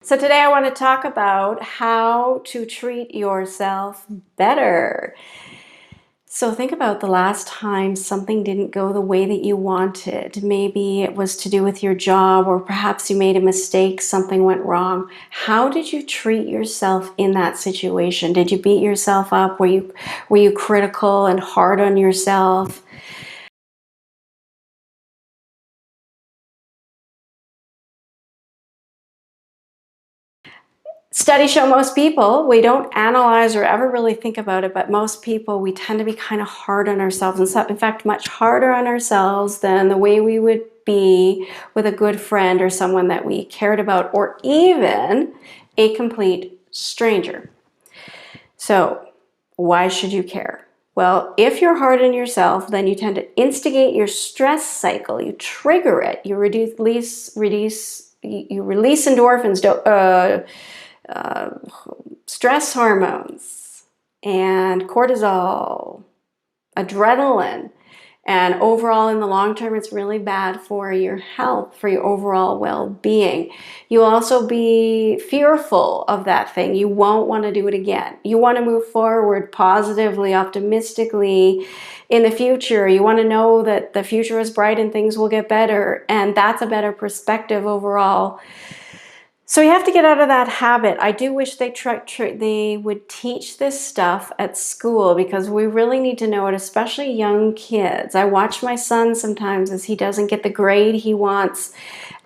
So today I want to talk about how to treat yourself better. So think about the last time something didn't go the way that you wanted. Maybe it was to do with your job, or perhaps you made a mistake, something went wrong. How did you treat yourself in that situation? Did you beat yourself up? Were you critical and hard on yourself? Studies show most people, we don't analyze or ever really think about it, but most people, we tend to be kind of hard on ourselves. And so, in fact, much harder on ourselves than the way we would be with a good friend or someone that we cared about, or even a complete stranger. So why should you care? Well, if you're hard on yourself, then you tend to instigate your stress cycle. You trigger it. You release endorphins, stress hormones, and cortisol, adrenaline. And overall, in the long term, it's really bad for your health, for your overall well-being. You'll also be fearful of that thing. You won't want to do it again. You want to move forward positively, optimistically in the future. You want to know that the future is bright and things will get better. And that's a better perspective overall. So you have to get out of that habit. I do wish they would teach this stuff at school, because we really need to know it, especially young kids. I watch my son sometimes as he doesn't get the grade he wants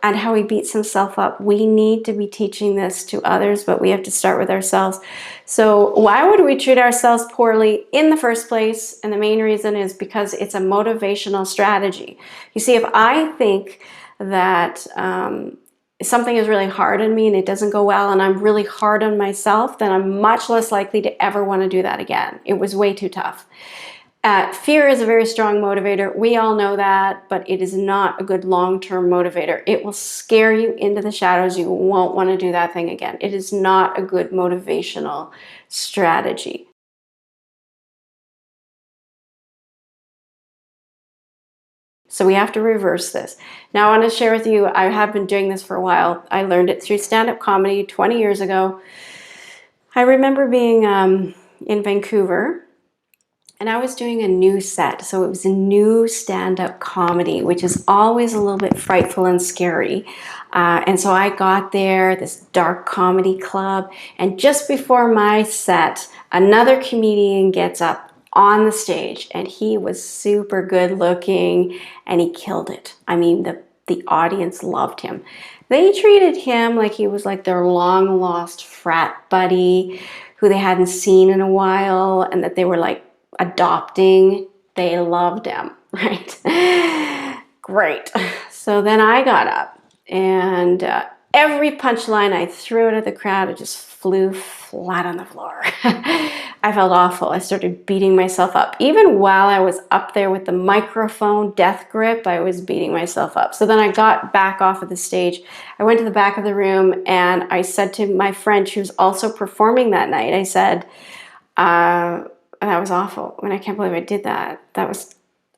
and how he beats himself up. We need to be teaching this to others, but we have to start with ourselves. So why would we treat ourselves poorly in the first place? And the main reason is because it's a motivational strategy. You see, if I think that something is really hard on me and it doesn't go well and I'm really hard on myself, then I'm much less likely to ever want to do that again. It was way too tough. Fear is a very strong motivator. We all know that, but it is not a good long-term motivator. It will scare you into the shadows. You won't want to do that thing again. It is not a good motivational strategy. So we have to reverse this. Now I want to share with you, I have been doing this for a while. I learned it through stand-up comedy 20 years ago. I remember being in Vancouver, and I was doing a new set. So it was a new stand-up comedy, which is always a little bit frightful and scary. And so I got there, this dark comedy club, and just before my set, another comedian gets up on the stage, and he was super good looking and he killed it. I mean, the audience loved him. They treated him like he was like their long lost frat buddy who they hadn't seen in a while, and that they were like adopting. They loved him, right? Great. So then I got up, and every punchline I threw it at the crowd, it just flew flat on the floor. I felt awful. I started beating myself up. Even while I was up there with the microphone death grip, I was beating myself up. So then I got back off of the stage. I went to the back of the room and I said to my friend, who was also performing that night, I said, that was awful. I mean, I can't believe I did that.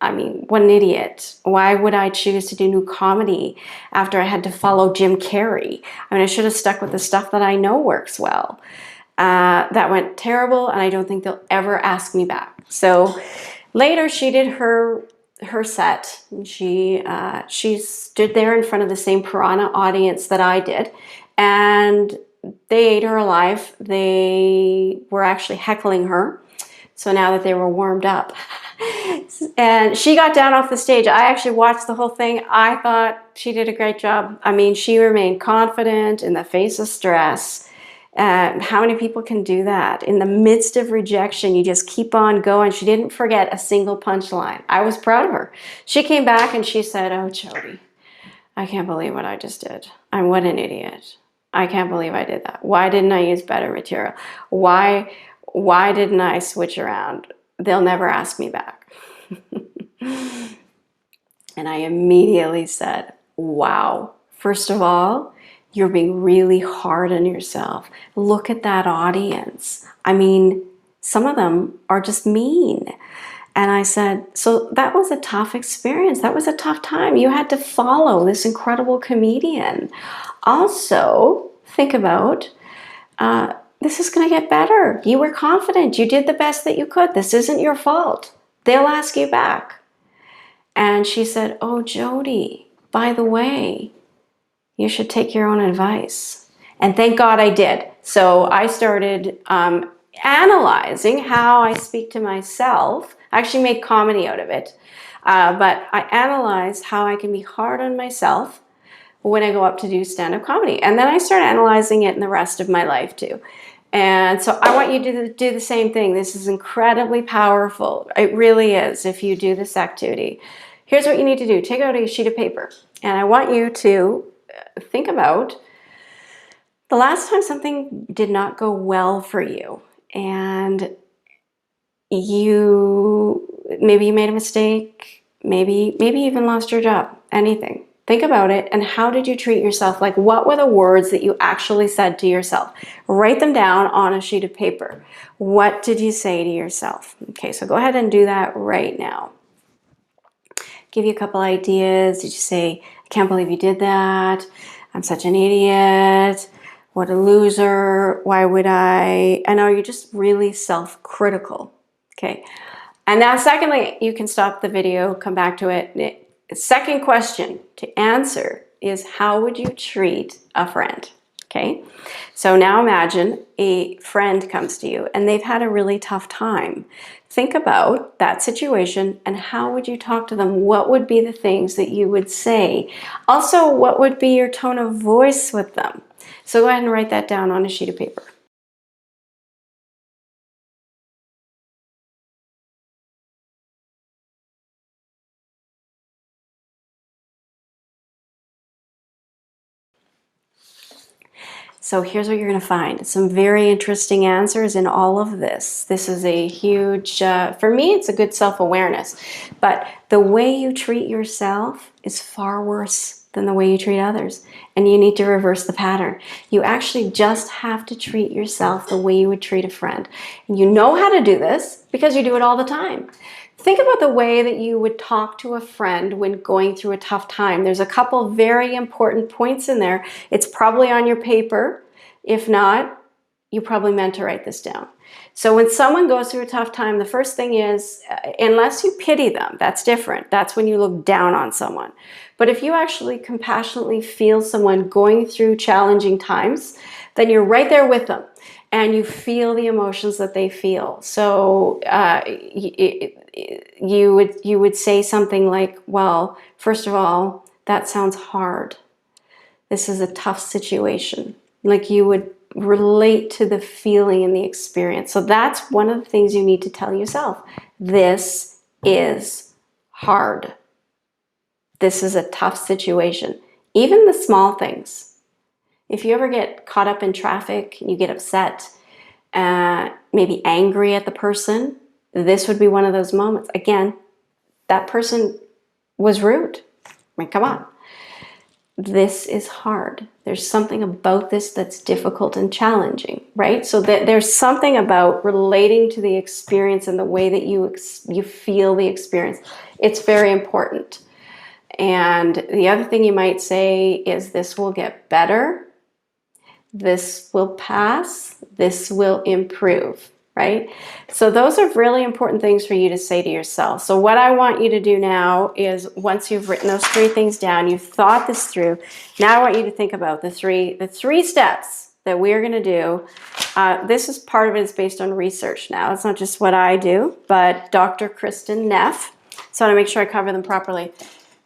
I mean, what an idiot. Why would I choose to do new comedy after I had to follow Jim Carrey? I mean, I should have stuck with the stuff that I know works well. That went terrible, and I don't think they'll ever ask me back. So later she did her set. She stood there in front of the same piranha audience that I did, and they ate her alive. They were actually heckling her. So now that they were warmed up, and she got down off the stage, I actually watched the whole thing. I thought she did a great job. I mean, she remained confident in the face of stress. How many people can do that? In the midst of rejection, you just keep on going. She didn't forget a single punchline. I was proud of her. She came back and she said, "Oh, Jody, I can't believe what I just did. What an idiot. I can't believe I did that. Why didn't I use better material? Why didn't I switch around? They'll never ask me back." And I immediately said, wow, first of all, you're being really hard on yourself. Look at that audience. I mean, some of them are just mean. And I said, so that was a tough experience. That was a tough time. You had to follow this incredible comedian. Also, think about, this is going to get better. You were confident. You did the best that you could. This isn't your fault. They'll ask you back. And she said, oh, Jody, by the way, you should take your own advice. And thank God I did. So I started analyzing how I speak to myself. I actually made comedy out of it. But I analyzed how I can be hard on myself when I go up to do stand-up comedy. And then I started analyzing it in the rest of my life too. And so I want you to do the same thing. This is incredibly powerful. It really is if you do this activity. Here's what you need to do. Take out a sheet of paper. And I want you to think about the last time something did not go well for you. And maybe you made a mistake. Maybe you even lost your job. Anything. Think about it, and how did you treat yourself? Like, what were the words that you actually said to yourself? Write them down on a sheet of paper. What did you say to yourself? Okay, so go ahead and do that right now. Give you a couple ideas. Did you say, I can't believe you did that. I'm such an idiot. What a loser. Why would I? I know you're just really self-critical. Okay. And now, secondly, you can stop the video, come back to it. Second question to answer is, how would you treat a friend? Okay, so now imagine a friend comes to you and they've had a really tough time. Think about that situation and how would you talk to them? What would be the things that you would say? Also, what would be your tone of voice with them? So go ahead and write that down on a sheet of paper. So here's what you're going to find. Some very interesting answers in all of this. This is a huge, for me, it's a good self-awareness. But the way you treat yourself is far worse than the way you treat others. And you need to reverse the pattern. You actually just have to treat yourself the way you would treat a friend. And you know how to do this because you do it all the time. Think about the way that you would talk to a friend when going through a tough time. There's a couple very important points in there. It's probably on your paper. If not, you probably meant to write this down. So when someone goes through a tough time, the first thing is, unless you pity them, that's different. That's when you look down on someone. But if you actually compassionately feel someone going through challenging times, then you're right there with them. And you feel the emotions that they feel. So you would say something like, well, first of all, that sounds hard. This is a tough situation. Like, you would relate to the feeling and the experience. So that's one of the things you need to tell yourself. This is hard. This is a tough situation. Even the small things. If you ever get caught up in traffic and you get upset, maybe angry at the person, this would be one of those moments. Again, that person was rude. I mean, come on. This is hard. There's something about this that's difficult and challenging, right? So there's something about relating to the experience and the way that you feel the experience. It's very important. And the other thing you might say is, this will get better. This will pass, this will improve, right? So those are really important things for you to say to yourself. So what I want you to do now is, once you've written those 3 things down, you've thought this through, now I want you to think about the three steps that we're going to do. This is part of it is based on research now. It's not just what I do, but Dr. Kristen Neff. So I want to make sure I cover them properly.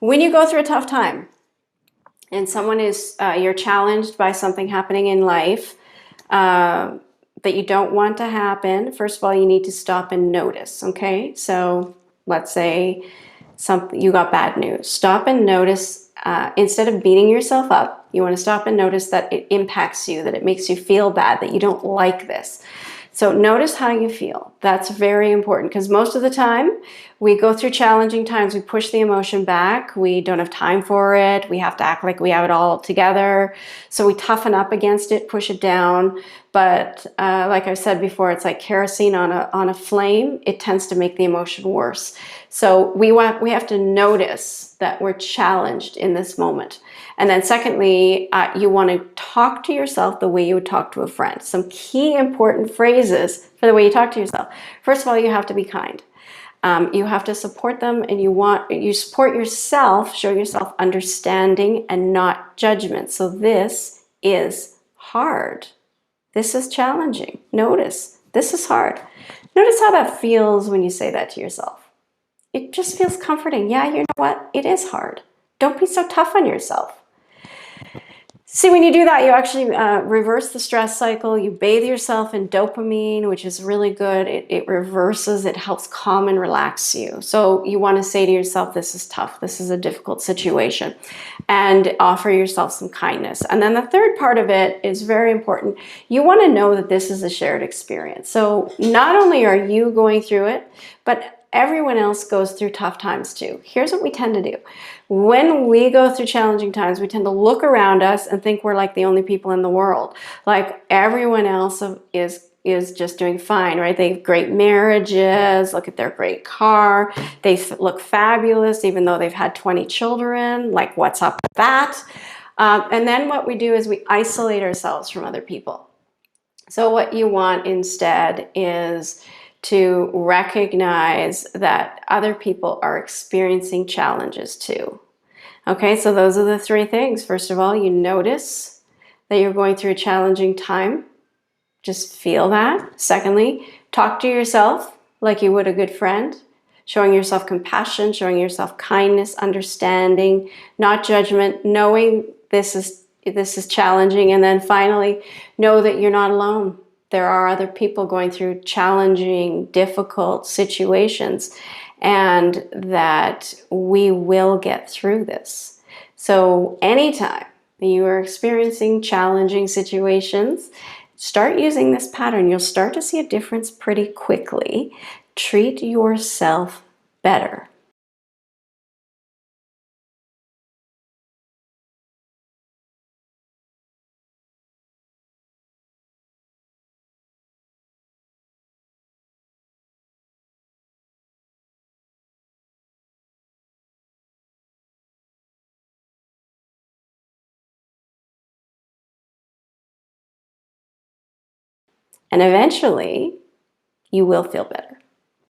When you go through a tough time, and someone is, you're challenged by something happening in life that you don't want to happen, first of all, you need to stop and notice, okay? So let's say you got bad news. Stop and notice. Instead of beating yourself up, you want to stop and notice that it impacts you, that it makes you feel bad, that you don't like this. So notice how you feel. That's very important, because most of the time we go through challenging times, we push the emotion back, we don't have time for it, we have to act like we have it all together. So we toughen up against it, push it down. But like I said before, it's like kerosene on a flame. It tends to make the emotion worse. So we have to notice that we're challenged in this moment. And then secondly, you want to talk to yourself the way you would talk to a friend. Some key important phrases for the way you talk to yourself. First of all, you have to be kind. You have to support them, and you support yourself, show yourself understanding and not judgment. So this is hard. This is challenging. Notice, this is hard. Notice how that feels when you say that to yourself. It just feels comforting. Yeah, you know what? It is hard. Don't be so tough on yourself. See, when you do that, you actually reverse the stress cycle. You bathe yourself in dopamine, which is really good. It reverses, it helps calm and relax you. So you want to say to yourself, this is tough. This is a difficult situation. And offer yourself some kindness. And then the third part of it is very important. You want to know that this is a shared experience. So not only are you going through it, but everyone else goes through tough times too. Here's what we tend to do. When we go through challenging times, we tend to look around us and think we're like the only people in the world. Like everyone else is just doing fine, right? They have great marriages, look at their great car. They look fabulous even though they've had 20 children. Like, what's up with that? And then what we do is we isolate ourselves from other people. So what you want instead is to recognize that other people are experiencing challenges too. Okay, so those are the three things. First of all, you notice that you're going through a challenging time. Just feel that. Secondly, talk to yourself like you would a good friend, showing yourself compassion, showing yourself kindness, understanding, not judgment, knowing this is challenging. And then finally, know that you're not alone. There are other people going through challenging, difficult situations, and that we will get through this. So anytime you are experiencing challenging situations, start using this pattern. You'll start to see a difference pretty quickly. Treat yourself better. And eventually, you will feel better.